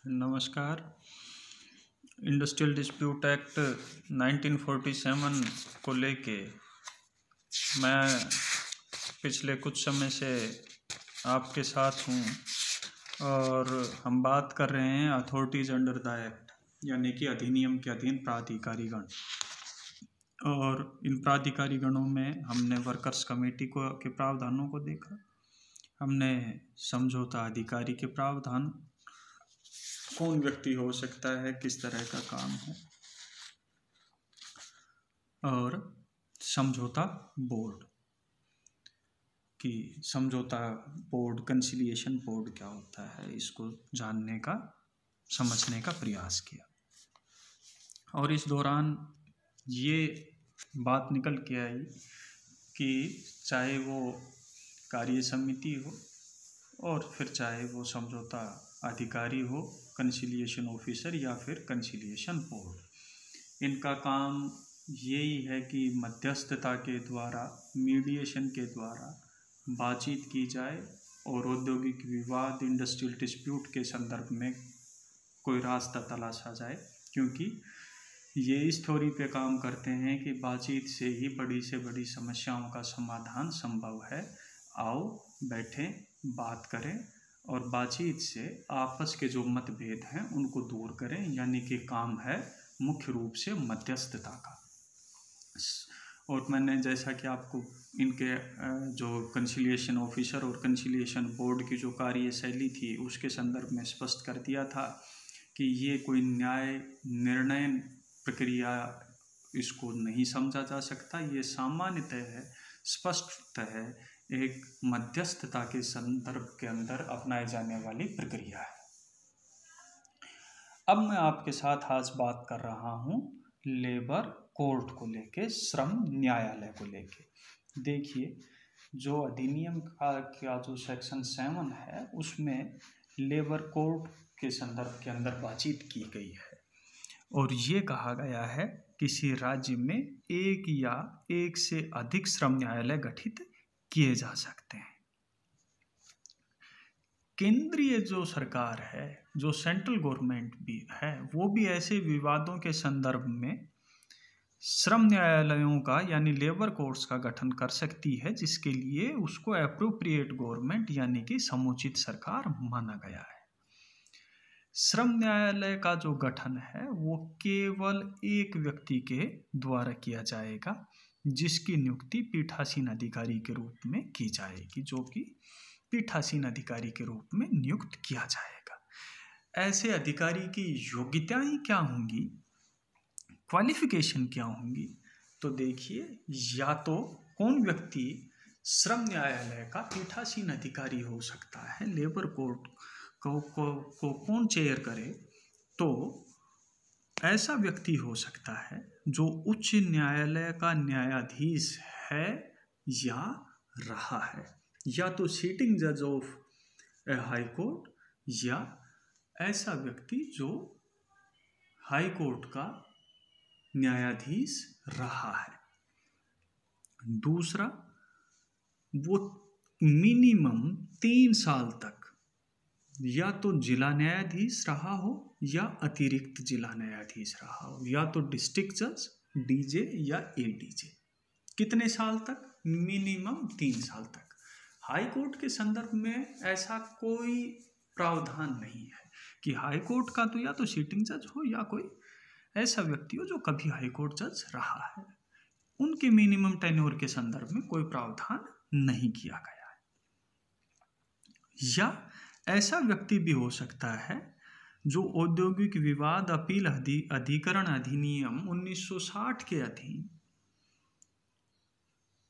नमस्कार। Industrial dispute act 1947 को लेके मैं पिछले कुछ समय से आपके साथ हूँ और हम बात कर रहे हैं अथॉरिटीज़ अंडर द एक्ट, यानी कि अधिनियम के अधीन प्राधिकारीगण। और इन प्राधिकारीगणों में हमने वर्कर्स कमेटी के प्रावधानों को देखा, हमने समझौता अधिकारी के प्रावधान, कौन व्यक्ति हो सकता है, किस तरह का काम है, और समझौता बोर्ड की समझौता बोर्ड कंसिलिएशन बोर्ड क्या होता है, इसको जानने का, समझने का प्रयास किया। और इस दौरान ये बात निकल के आई कि चाहे वो कार्य समिति हो और फिर चाहे वो समझौता अधिकारी हो, कंसिलिएशन ऑफिसर या फिर कंसिलिएशन बोर्ड, इनका काम यही है कि मध्यस्थता के द्वारा, मीडिएशन के द्वारा बातचीत की जाए और औद्योगिक विवाद, इंडस्ट्रियल डिस्प्यूट के संदर्भ में कोई रास्ता तलाशा जाए, क्योंकि ये इस थ्योरी पे काम करते हैं कि बातचीत से ही बड़ी से बड़ी समस्याओं का समाधान संभव है। आओ बैठें, बात करें और बातचीत से आपस के जो मतभेद हैं उनको दूर करें, यानी कि काम है मुख्य रूप से मध्यस्थता का। और मैंने जैसा कि आपको इनके जो कंसिलिएशन ऑफिसर और कंसिलिएशन बोर्ड की जो कार्यशैली थी उसके संदर्भ में स्पष्ट कर दिया था कि ये कोई न्याय निर्णय प्रक्रिया इसको नहीं समझा जा सकता, ये सामान्यतः है, स्पष्टतः है, एक मध्यस्थता के संदर्भ के अंदर अपनाई जाने वाली प्रक्रिया है। अब मैं आपके साथ आज बात कर रहा हूँ लेबर कोर्ट को लेके, श्रम न्यायालय को लेके। देखिए, जो अधिनियम का जो सेक्शन 7 है उसमें लेबर कोर्ट के संदर्भ के अंदर बातचीत की गई है और ये कहा गया है किसी राज्य में एक या एक से अधिक श्रम न्यायालय गठित किए जा सकते हैं। केंद्रीय जो सरकार है, जो सेंट्रल गवर्नमेंट भी है, वो भी ऐसे विवादों के संदर्भ में श्रम न्यायालयों का यानी लेबर कोर्ट्स का गठन कर सकती है, जिसके लिए उसको एप्रोप्रिएट गवर्नमेंट यानी कि समुचित सरकार माना गया है। श्रम न्यायालय का जो गठन है वो केवल एक व्यक्ति के द्वारा किया जाएगा, जिसकी नियुक्ति पीठासीन अधिकारी के रूप में की जाएगी, जो कि पीठासीन अधिकारी के रूप में नियुक्त किया जाएगा। ऐसे अधिकारी की योग्यताएं क्या होंगी, क्वालिफिकेशन क्या होंगी? तो देखिए, या तो कौन व्यक्ति श्रम न्यायालय का पीठासीन अधिकारी हो सकता है, लेबर कोर्ट को कौन चेयर करे, तो ऐसा व्यक्ति हो सकता है जो उच्च न्यायालय का न्यायाधीश है या रहा है, या तो सीटिंग जज ऑफ हाई कोर्ट, या ऐसा व्यक्ति जो हाई कोर्ट का न्यायाधीश रहा है। दूसरा, वो मिनिमम 3 साल तक या तो जिला न्यायाधीश रहा हो या अतिरिक्त जिला न्यायाधीश रहा हो, या तो डिस्ट्रिक्ट जज, डीजे या एडीजे। कितने साल तक? मिनिमम 3 साल तक। हाई कोर्ट के संदर्भ में ऐसा कोई प्रावधान नहीं है कि हाई कोर्ट का तो या तो सीटिंग जज हो या कोई ऐसा व्यक्ति हो जो कभी हाई कोर्ट जज रहा है, उनके मिनिमम टेन्योर के संदर्भ में कोई प्रावधान नहीं किया गया है। या ऐसा व्यक्ति भी हो सकता है जो औद्योगिक विवाद अपील अधिकरण अधिनियम 1960 के अधीन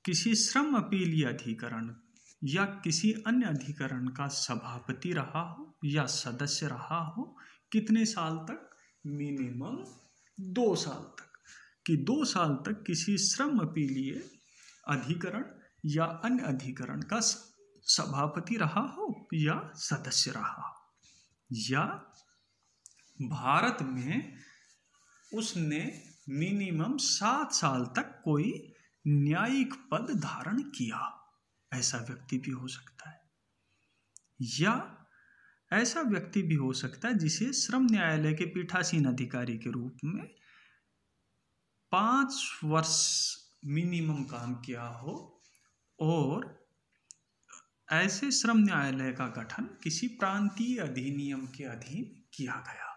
किसी श्रम अपीलीय अधिकरण या किसी अन्य अधिकरण का सभापति रहा हो या सदस्य रहा हो। कितने साल तक? मिनिमम 2 साल तक, कि 2 साल तक किसी श्रम अपीलीय अधिकरण या अन्य अधिकरण का सभापति रहा हो या सदस्य रहा हो, या भारत में उसने मिनिमम 7 साल तक कोई न्यायिक पद धारण किया, ऐसा व्यक्ति भी हो सकता है। या ऐसा व्यक्ति भी हो सकता है जिसे श्रम न्यायालय के पीठासीन अधिकारी के रूप में 5 वर्ष मिनिमम काम किया हो और ऐसे श्रम न्यायालय का गठन किसी प्रांतीय अधिनियम के अधीन किया गया।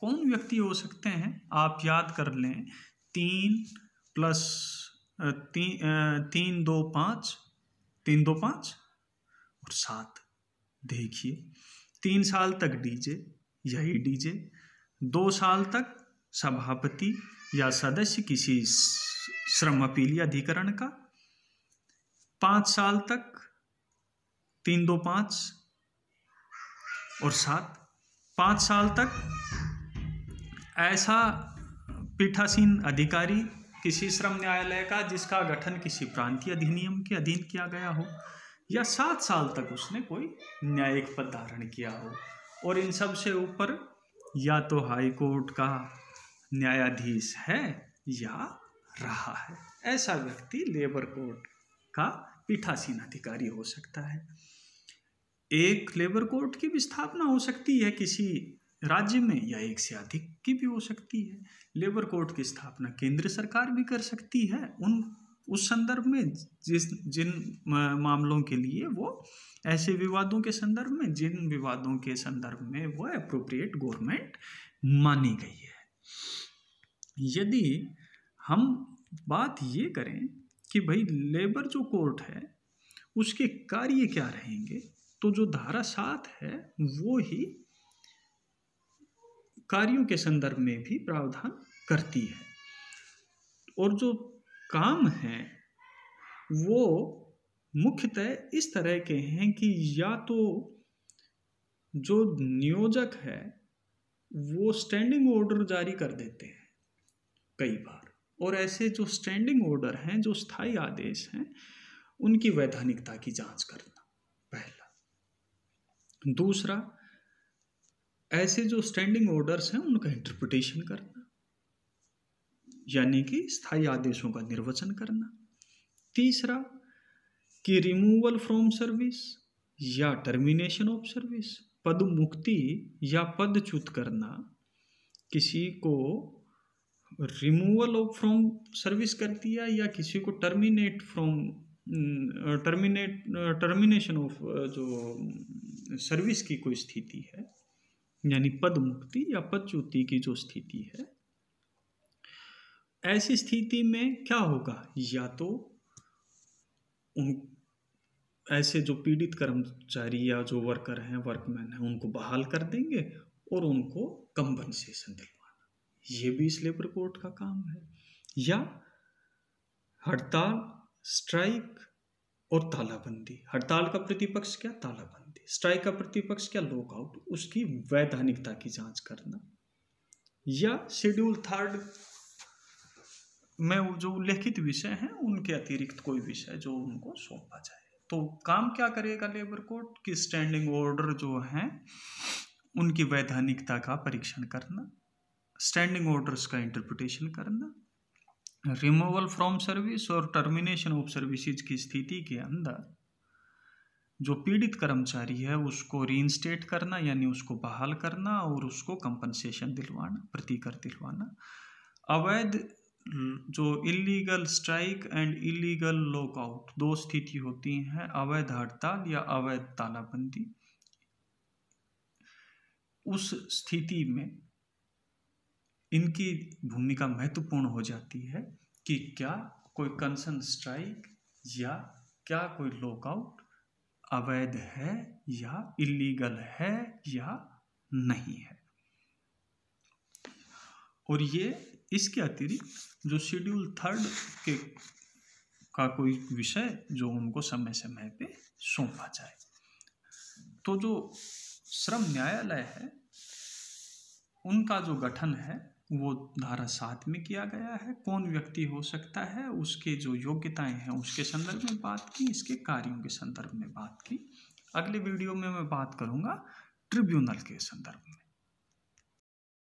कौन व्यक्ति हो सकते हैं? आप याद कर लें, 3 2 5 और 7। देखिए, 3 साल तक डीजे, यही डीजे, 2 साल तक सभापति या सदस्य किसी श्रम अपीलीय अधिकरण का, 5 साल तक 3 2 5 और 7, 5 साल तक ऐसा पीठासीन अधिकारी किसी श्रम न्यायालय का जिसका गठन किसी प्रांतीय अधिनियम के अधीन किया गया हो, या 7 साल तक उसने कोई न्यायिक पद धारण किया हो, और इन सब से ऊपर या तो हाई कोर्ट का न्यायाधीश है या रहा है। ऐसा व्यक्ति लेबर कोर्ट का पीठासीन अधिकारी हो सकता है। एक लेबर कोर्ट की भी स्थापना हो सकती है किसी राज्य में, या एक से अधिक की भी हो सकती है। लेबर कोर्ट की स्थापना केंद्र सरकार भी कर सकती है उस संदर्भ में जिन मामलों के लिए वो ऐसे विवादों के संदर्भ में, जिन विवादों के संदर्भ में वो एप्रोप्रिएट गवर्नमेंट मानी गई है। यदि हम बात ये करें कि भाई लेबर जो कोर्ट है उसके कार्य क्या रहेंगे, तो जो धारा 7 है वो ही कार्यों के संदर्भ में भी प्रावधान करती है, और जो काम हैं वो मुख्यतः इस तरह के हैं कि या तो जो नियोजक है वो स्टैंडिंग ऑर्डर जारी कर देते हैं कई बार, और ऐसे जो स्टैंडिंग ऑर्डर हैं, जो स्थायी आदेश हैं, उनकी वैधानिकता की जांच करना पहला। दूसरा, ऐसे जो स्टैंडिंग ऑर्डर्स हैं उनका इंटरप्रिटेशन करना, यानी कि स्थायी आदेशों का निर्वचन करना। तीसरा, कि रिमूवल फ्रॉम सर्विस या टर्मिनेशन ऑफ सर्विस, पद मुक्ति या पदच्युत करना, किसी को रिमूवल फ्रॉम सर्विस कर दिया या किसी को टर्मिनेशन ऑफ जो सर्विस की कोई स्थिति है, यानी पद मुक्ति या पदच्युति की जो स्थिति है, ऐसी स्थिति में क्या होगा, या तो ऐसे जो पीड़ित कर्मचारी या जो वर्कर हैं, वर्कमैन हैं, उनको बहाल कर देंगे और उनको कंपनसेशन दिलवाना, ये भी इस लेबर कोर्ट का काम है। या हड़ताल, स्ट्राइक और तालाबंदी। हड़ताल का प्रतिपक्ष क्या? तालाबंदी। स्ट्राइक का प्रतिपक्ष क्या? लॉकआउट। उसकी वैधानिकता की जांच करना। या शेड्यूल 3 में जो उल्लेखित विषय हैं उनके अतिरिक्त कोई विषय जो उनको सौंपा जाए। तो काम क्या करेगा लेबर कोर्ट? कि स्टैंडिंग ऑर्डर जो हैं उनकी वैधानिकता का परीक्षण करना, स्टैंडिंग ऑर्डर्स का इंटरप्रिटेशन करना, रिमूवल फ्रॉम सर्विस और टर्मिनेशन ऑफ सर्विसेज की स्थिति के अंदर जो पीड़ित कर्मचारी है उसको रीइंस्टेट करना, यानी उसको बहाल करना और उसको कंपनसेशन दिलवाना, प्रतिकर दिलवाना। अवैध जो illegal strike and illegal lockout, 2 स्थिति होती हैं, अवैध हड़ताल या अवैध तालाबंदी। उस स्थिति में इनकी भूमिका महत्वपूर्ण हो जाती है कि क्या कोई कंसर्न स्ट्राइक या क्या कोई लॉकआउट अवैध है या इलीगल है या नहीं है। और ये इसके अतिरिक्त जो शेड्यूल 3 के का कोई विषय जो उनको समय समय पे सौंपा जाए। तो जो श्रम न्यायालय है उनका जो गठन है वो धारा 7 में किया गया है। कौन व्यक्ति हो सकता है, उसके जो योग्यताएं हैं उसके संदर्भ में बात की, इसके कार्यों के संदर्भ में बात की। अगले वीडियो में मैं बात करूंगा ट्रिब्यूनल के संदर्भ में।